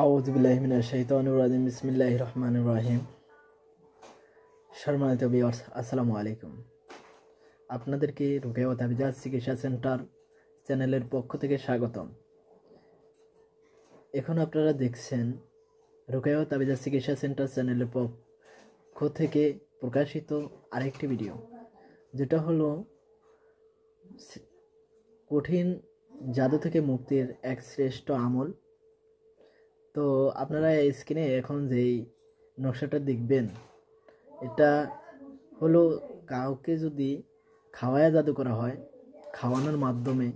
আউযু বিল্লাহি মিনাশ শাইতানির রাজিম বিসমিল্লাহির রহমানির রহিম। সম্মানিত ভিউয়ার্স, আসসালামু আলাইকুম। আপনাদেরকে রুকিয়া ও তাবিজাত চিকিৎসা সেন্টার চ্যানেলের পক্ষ থেকে স্বাগতম। এখন আপনারা দেখছেন রুকিয়া ও তাবিজাত চিকিৎসা সেন্টার চ্যানেলের পক্ষ থেকে প্রকাশিত আরেকটি ভিডিও, যেটা হলো কঠিন জাদু থেকে মুক্তির এক শ্রেষ্ঠ আমল। তো আপনারা স্ক্রিনে এখন যেই নকশাটা দেখবেন, এটা হলো কাউকে যদি খাওয়ায় জাদু করা হয়, খাওয়ানোর মাধ্যমে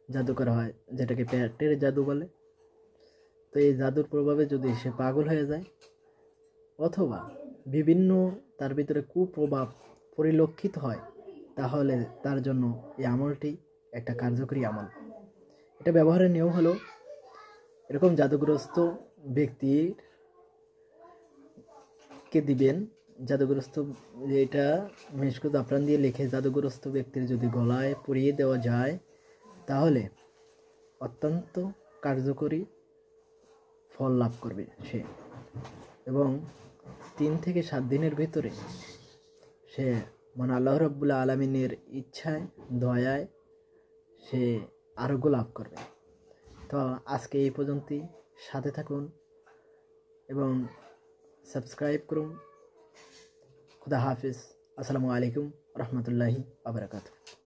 জাদু করা হয়, যেটাকে পেটের জাদু বলে। তো এই জাদুর প্রভাবে যদি সে পাগল হয়ে যায় অথবা বিভিন্ন তার ভিতরে কুপ্রভাব পরিলক্ষিত হয়, তাহলে তার জন্য এই আমলটি একটা কার্যকরী আমল। এটা ব্যবহারের নিয়ম হলো, এরকম জাদুগ্রস্ত ব্যক্তিকে দিবেন। জাদুগ্রস্ত এটা মেশকো জাফরান দিয়ে লিখে জাদুগ্রস্ত ব্যক্তির যদি গলায় পরিয়ে দেওয়া যায়, তাহলে অত্যন্ত কার্যকরী ফল লাভ করবে সে, এবং 3 থেকে 7 দিনের ভিতরে সে আল্লাহ রাব্বুল আলামিনের ইচ্ছায় দয়ায় সে আরোগ্য লাভ করবে। তো আজকে এই পর্যন্তই, সাথে থাকুন এবং সাবস্ক্রাইব করুন। খুদা হাফিজ। আসসালামু আলাইকুম রহমতুল্লাহি ওয়া বারাকাতুহু।